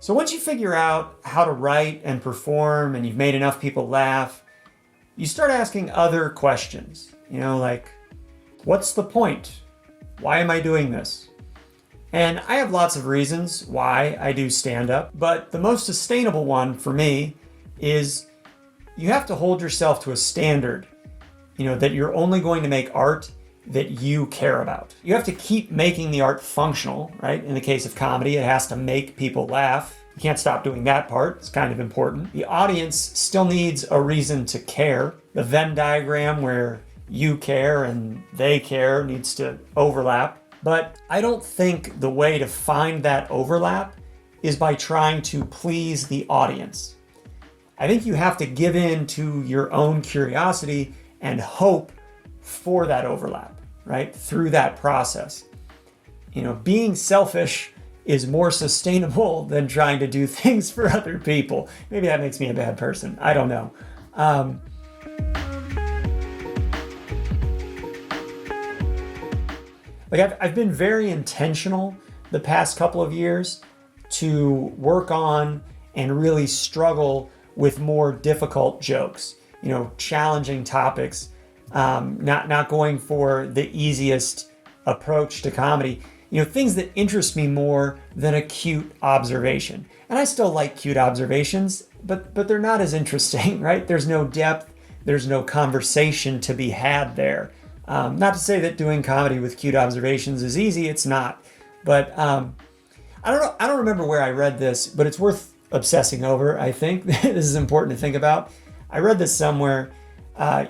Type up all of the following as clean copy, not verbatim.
So once you figure out how to write and perform and you've made enough people laugh, you start asking other questions. Like, what's the point? Why am I doing this? And I have lots of reasons why I do stand-up, but the most sustainable one for me is you have to hold yourself to a standard, that you're only going to make art that you care about. You have to keep making the art functional, right? In the case of comedy, it has to make people laugh. You can't stop doing that part. It's kind of important. The audience still needs a reason to care. The Venn diagram where you care and they care needs to overlap. But I don't think the way to find that overlap is by trying to please the audience. I think you have to give in to your own curiosity and hope for that overlap, right? Through that process. Being selfish is more sustainable than trying to do things for other people. Maybe that makes me a bad person. I don't know. I've been very intentional the past couple of years to work on and really struggle with more difficult jokes, challenging topics, not going for the easiest approach to comedy, things that interest me more than a cute observation. And I still like cute observations, but they're not as interesting, right? There's no depth, there's no conversation to be had there. Not to say that doing comedy with cute observations is easy, it's not. But I don't remember where I read this, but it's worth obsessing over, I think. This is important to think about. I read this somewhere.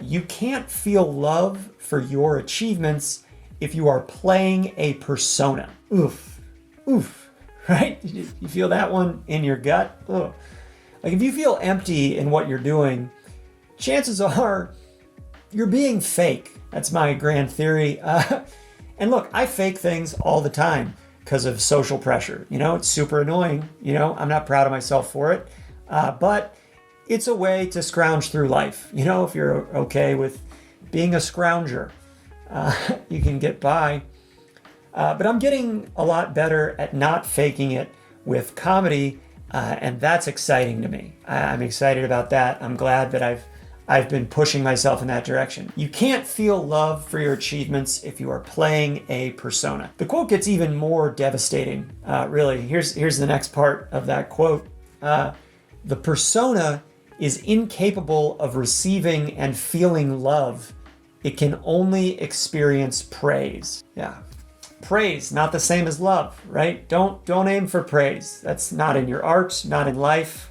You can't feel love for your achievements if you are playing a persona. Oof, right? You feel that one in your gut? Ugh. If you feel empty in what you're doing, chances are you're being fake. That's my grand theory. And look, I fake things all the time because of social pressure. It's super annoying. I'm not proud of myself for it. But it's a way to scrounge through life. If you're okay with being a scrounger, you can get by. But I'm getting a lot better at not faking it with comedy. And that's exciting to me. I'm excited about that. I'm glad that I've been pushing myself in that direction. You can't feel love for your achievements if you are playing a persona. The quote gets even more devastating, really. Here's the next part of that quote. The persona is incapable of receiving and feeling love. It can only experience praise. Yeah. Praise, not the same as love, right? Don't aim for praise. That's not in your art, not in life.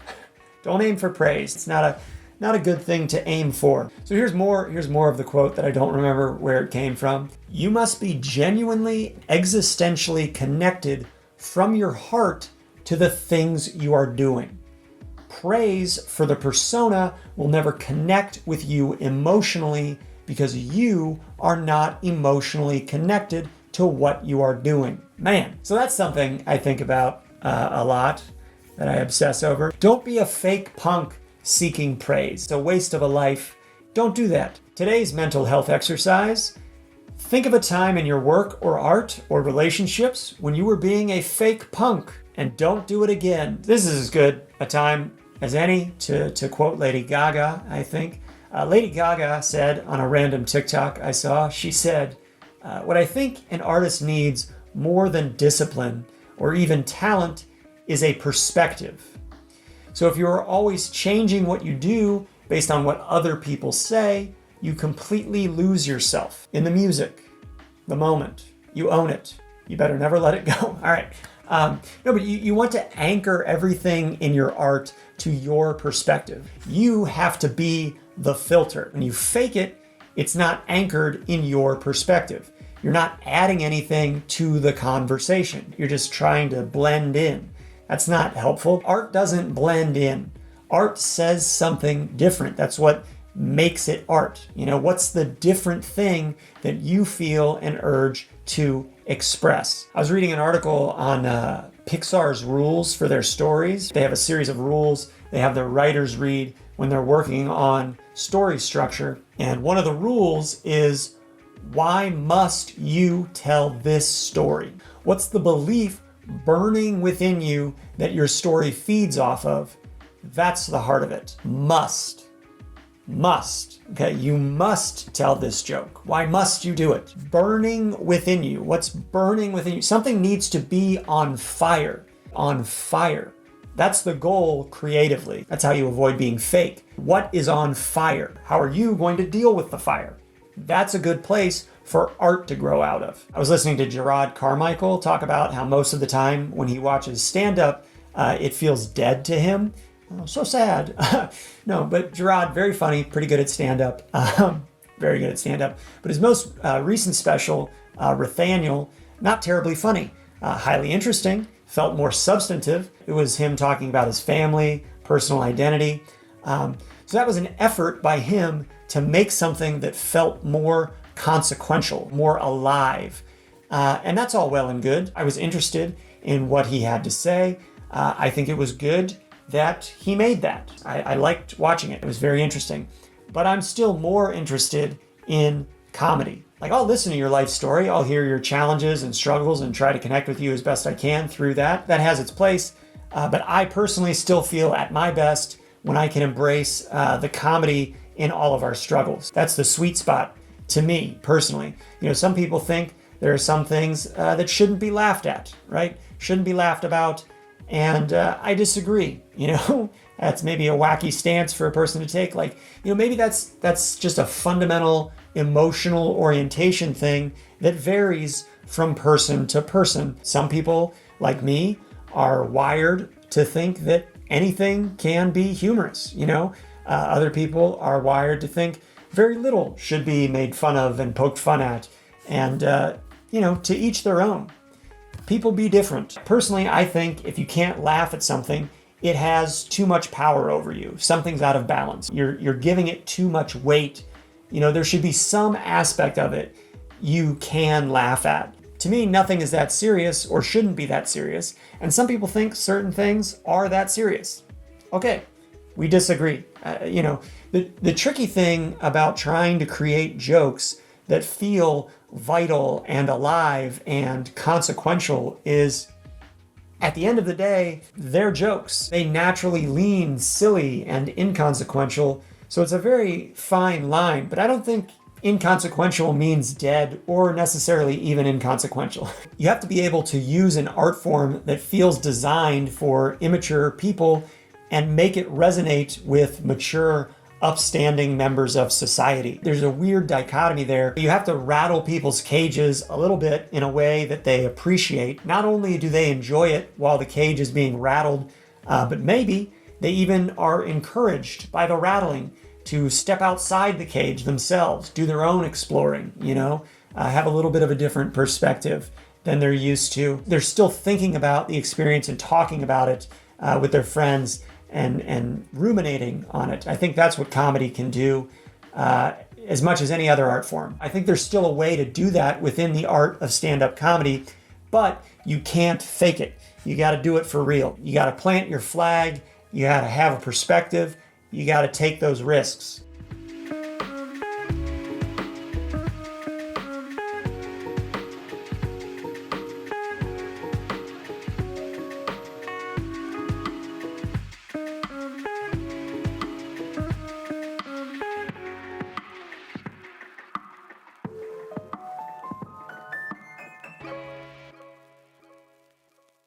Don't aim for praise. It's not a good thing to aim for. So here's more of the quote that I don't remember where it came from. You must be genuinely, existentially connected from your heart to the things you are doing. Praise for the persona will never connect with you emotionally because you are not emotionally connected to what you are doing. Man, so that's something I think about a lot, that I obsess over. Don't be a fake punk seeking praise. It's a waste of a life. Don't do that. Today's mental health exercise: think of a time in your work or art or relationships when you were being a fake punk, and don't do it again. This is as good a time as any to quote Lady Gaga, I think. Lady Gaga said on a random TikTok I saw, she said, what I think an artist needs more than discipline or even talent is a perspective. So if you're always changing what you do based on what other people say, you completely lose yourself in the music, the moment. You own it. You better never let it go. All right. No, but you want to anchor everything in your art to your perspective. You have to be the filter. When you fake it, it's not anchored in your perspective. You're not adding anything to the conversation. You're just trying to blend in. That's not helpful. Art doesn't blend in. Art says something different. That's what makes it art. What's the different thing that you feel an urge to express? I was reading an article on Pixar's rules for their stories. They have a series of rules they have their writers read when they're working on story structure. And one of the rules is, why must you tell this story? What's the belief burning within you that your story feeds off of, that's the heart of it. Must. Okay, you must tell this joke. Why must you do it? Burning within you. What's burning within you? Something needs to be on fire. On fire. That's the goal creatively. That's how you avoid being fake. What is on fire? How are you going to deal with the fire? That's a good place for art to grow out of. I was listening to Gerard Carmichael talk about how most of the time when he watches stand-up, it feels dead to him. Oh, so sad. No, but Gerard, very funny, pretty good at stand-up. Very good at stand-up. But his most recent special, Rathaniel, not terribly funny. Highly interesting, felt more substantive. It was him talking about his family, personal identity. So that was an effort by him to make something that felt more consequential, more alive. And that's all well and good. I was interested in what he had to say. I think it was good that he made that. I liked watching it. It was very interesting. But I'm still more interested in comedy. Like, I'll listen to your life story. I'll hear your challenges and struggles and try to connect with you as best I can through that. That has its place. But I personally still feel at my best when I can embrace the comedy in all of our struggles. That's the sweet spot to me personally. You know, some people think there are some things that shouldn't be laughed at, right? Shouldn't be laughed about. And I disagree. You know, that's maybe a wacky stance for a person to take. Like, you know, maybe that's just a fundamental emotional orientation thing that varies from person to person. Some people, like me, are wired to think that anything can be humorous. You know, other people are wired to think very little should be made fun of and poked fun at. And, you know, to each their own. People be different. Personally, I think if you can't laugh at something, it has too much power over you. Something's out of balance. You're giving it too much weight. You know, there should be some aspect of it you can laugh at. To me, nothing is that serious or shouldn't be that serious. And some people think certain things are that serious. Okay, we disagree. You know, the tricky thing about trying to create jokes that feel vital and alive and consequential is, at the end of the day, they're jokes. They naturally lean silly and inconsequential. So it's a very fine line, but I don't think inconsequential means dead or necessarily even inconsequential. You have to be able to use an art form that feels designed for immature people and make it resonate with mature, upstanding members of society. There's a weird dichotomy there. You have to rattle people's cages a little bit in a way that they appreciate. Not only do they enjoy it while the cage is being rattled, but maybe they even are encouraged by the rattling to step outside the cage themselves, do their own exploring, you know, have a little bit of a different perspective than they're used to. They're still thinking about the experience and talking about it with their friends and ruminating on it. I think that's what comedy can do as much as any other art form. I think there's still a way to do that within the art of stand-up comedy, but you can't fake it. You got to do it for real. You got to plant your flag. You got to have a perspective. You got to take those risks.